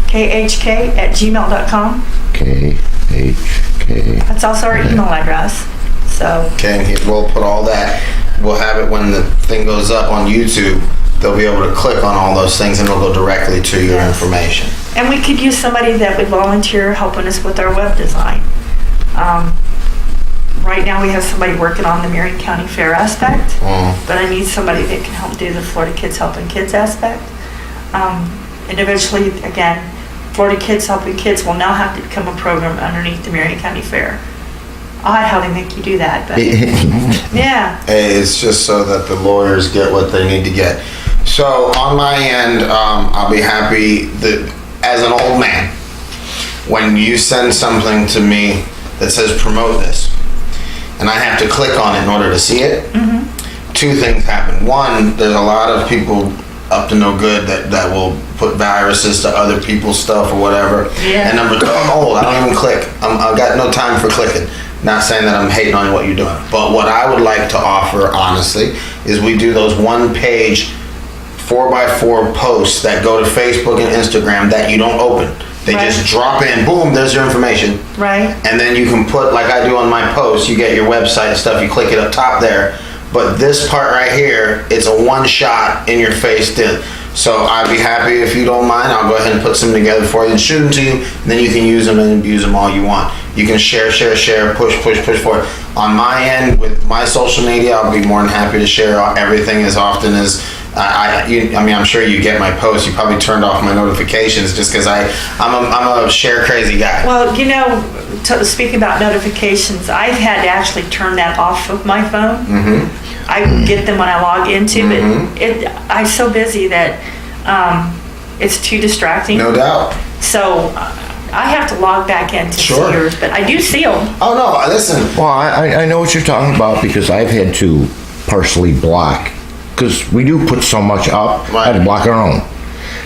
KHK@gmail.com. KHK. That's also our email address. So Okay, and we'll put all that. We'll have it when the thing goes up on YouTube. They'll be able to click on all those things and it'll go directly to your Yes. information. and we could use somebody that would volunteer helping us with our web design. Right now we have somebody working on the Marion County Fair aspect, but I need somebody that can help do the Florida Kids Helping Kids aspect. And eventually, again, Florida Kids Helping Kids will now have to become a program underneath the Marion County Fair. Odd how they make you do that, but yeah. Hey, it's just so that the lawyers get what they need to get. So on my end, I'll be happy that as an old man, when you send something to me that says promote this, and I have to click on it in order to see it, two things happen. One, there's a lot of people up to no good that will put viruses to other people's stuff or whatever. Yeah. And number two, I'm old. I don't even click. I've got no time for clicking. Not saying that I'm hating on what you're doing, but what I would like to offer, honestly, is we do those one-page 4x4 posts that go to Facebook and Instagram that you don't open. They Right. just drop in, boom, there's your information. Right. And then you can put, like I do on my posts, you get your website and stuff, you click it up top there. But this part right here, it's a one shot in your face deal. So I'd be happy if you don't mind. I'll go ahead and put some together for you and shoot them to you. And then you can use them and abuse them all you want. You can share, push forward. On my end, with my social media, I'll be more than happy to share everything as often as I mean, I'm sure you get my posts. You probably turned off my notifications just because I'm a share crazy guy. Well, speaking about notifications, I've had to actually turn that off of my phone. I get them when I log into, but I'm so busy that it's too distracting. No doubt. So I have to log back in to Sure. see yours, but I do see them. Oh no, listen. Well, I know what you're talking about because I've had to partially block, because we do put so much up. I had to block our own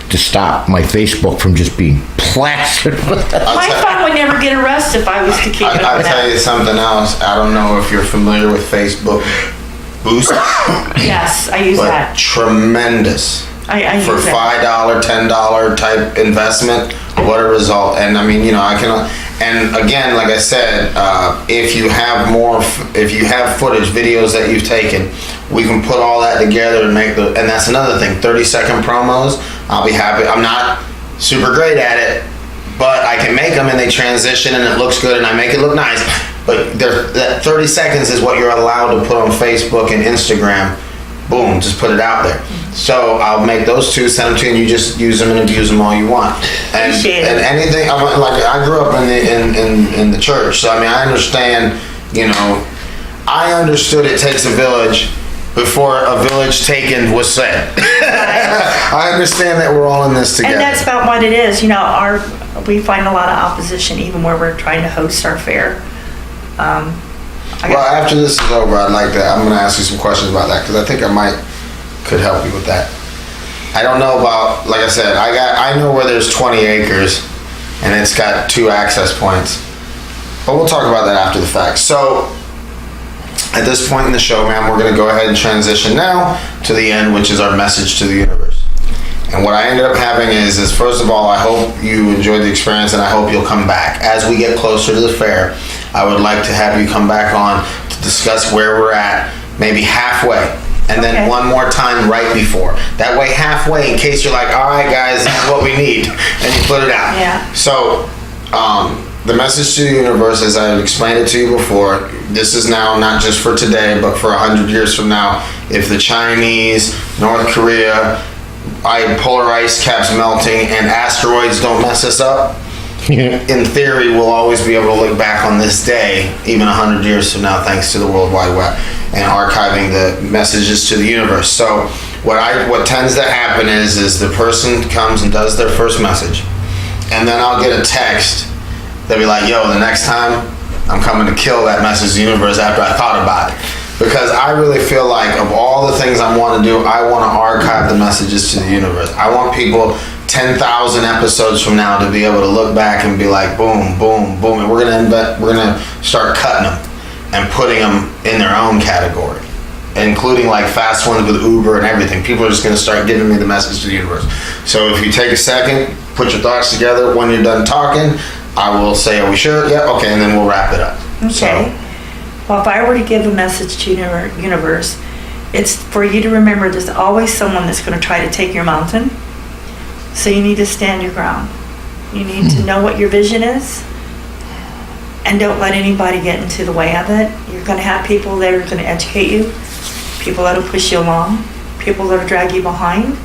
to stop my Facebook from just being plastered. My phone would never get arrested if I was to keep it I'll on tell that. you something else. I don't know if you're familiar with Facebook Boost, Yes, I use but that. tremendous. I For use that. $5, $10 type investment, what a result. And I mean, I can, and again, like I said, if you have footage, videos that you've taken, we can put all that together and and that's another thing, 30-second promos, I'll be happy. I'm not super great at it, but I can make them and they transition and it looks good and I make it look nice. But that 30 seconds is what you're allowed to put on Facebook and Instagram. Boom, just put it out there. So I'll make those two, send them to you, and you just use them and abuse them all you want. And Appreciate it. and anything, like I grew up in the church, so I mean I understand. I understood it takes a village before a village taken was said. I understand that we're all in this together. And that's about what it is. We find a lot of opposition even where we're trying to host our fair. Well, after this is over, I'm going to ask you some questions about that because I think could help you with that. I don't know about, like I said, I know where there's 20 acres and it's got 2 access points. But we'll talk about that after the fact. So, at this point in the show, ma'am, we're going to go ahead and transition now to the end, which is our message to the universe. And what I ended up having is first of all, I hope you enjoyed the experience and I hope you'll come back. As we get closer to the fair, I would like to have you come back on to discuss where we're at, maybe halfway. And then one more time right before. That way halfway, in case you're like, all right, guys, this is what we need. And you put it out. Yeah. So, the message to the universe, as I explained it to you before, this is now not just for today, but for 100 years from now. If the Chinese, North Korea, polar ice caps melting, and asteroids don't mess us up, in theory, we'll always be able to look back on this day, even 100 years from now, thanks to the World Wide Web and archiving the messages to the universe. So what tends to happen is the person comes and does their first message, and then I'll get a text. They'll be like, yo, the next time I'm coming to kill that message to the universe after I thought about it. Because I really feel like of all the things I want to do, I want to archive the messages to the universe. I want people 10,000 episodes from now to be able to look back and be like, boom, boom, boom. And we're gonna start cutting them and putting them in their own category, including like fast ones with Uber and everything. People are just gonna start giving me the message to the universe. So if you take a second, put your thoughts together. When you're done talking, I will say, are we sure? Yeah, okay, and then we'll wrap it up. Okay. So, well, if I were to give a message to your universe, it's for you to remember there's always someone that's going to try to take your mountain. So you need to stand your ground. You need to know what your vision is, and don't let anybody get into the way of it. You're going to have people that are going to educate you, people that will push you along, people that will drag you behind,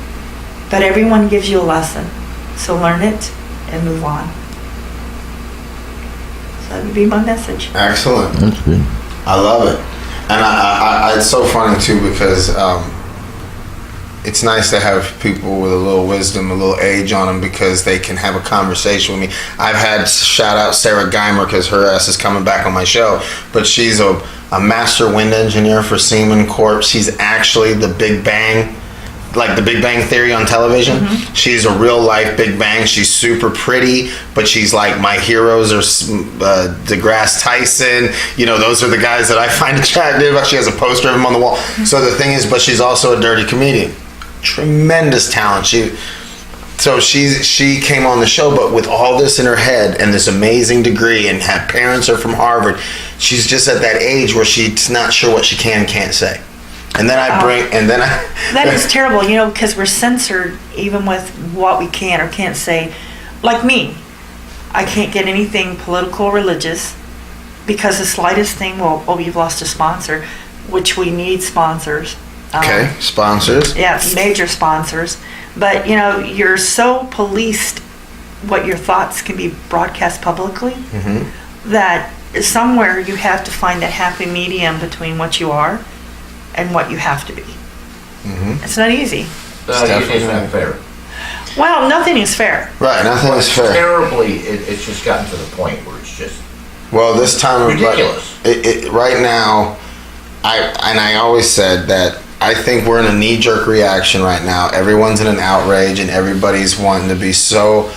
but everyone gives you a lesson. So learn it and move on. So that would be my message. excellent. That's good. I love it. And I it's so funny too because it's nice to have people with a little wisdom, a little age on them, because they can have a conversation with me. I've had shout out Sarah Geimer because her ass is coming back on my show, but she's a master wind engineer for Siemens Corp. She's actually the Big Bang, like the Big Bang Theory on television. Mm-hmm. She's a real life Big Bang. She's super pretty, but she's like, my heroes are DeGrasse Tyson. You know, those are the guys that I find attractive. She has a poster of him on the wall. So the thing is, but she's also a dirty comedian. Tremendous talent. She came on the show, but with all this in her head and this amazing degree, and her parents are from Harvard, she's just at that age where she's not sure what she can and can't say. And then That is terrible, you know, because we're censored even with what we can or can't say. Like me, I can't get anything political or religious because the slightest thing, you've lost a sponsor, which we need sponsors. Okay, sponsors. Yeah, major sponsors. But, you know, you're so policed what your thoughts can be broadcast publicly that somewhere you have to find that happy medium between what you are and what you have to be. It's not easy. It's not fair. Well, nothing is fair. Right, nothing is fair. Terribly, it's just gotten to the point where it's just Well, this time ridiculous. Right now, I always said that I think we're in a knee-jerk reaction right now. Everyone's in an outrage, and everybody's wanting to be so.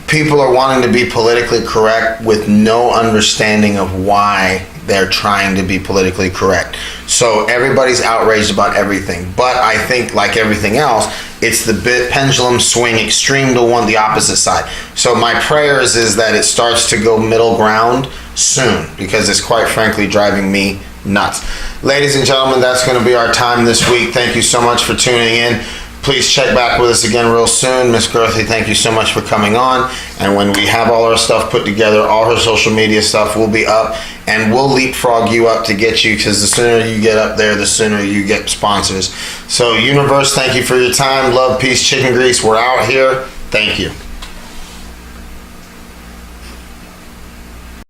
People are wanting to be politically correct with no understanding of why they're trying to be politically correct. So everybody's outraged about everything. But I think, like everything else, it's the pendulum swing extreme to the opposite side. So my prayers is that it starts to go middle ground soon, because it's quite frankly driving me nuts. Ladies and gentlemen, that's going to be our time this week. Thank you so much for tuning in. Please check back with us again real soon. Miss Gerthie, thank you so much for coming on. And when we have all our stuff put together, all her social media stuff will be up, and we'll leapfrog you up to get you, because the sooner you get up there, the sooner you get sponsors. So, universe, thank you for your time. Love, peace, chicken grease. We're out here. Thank you.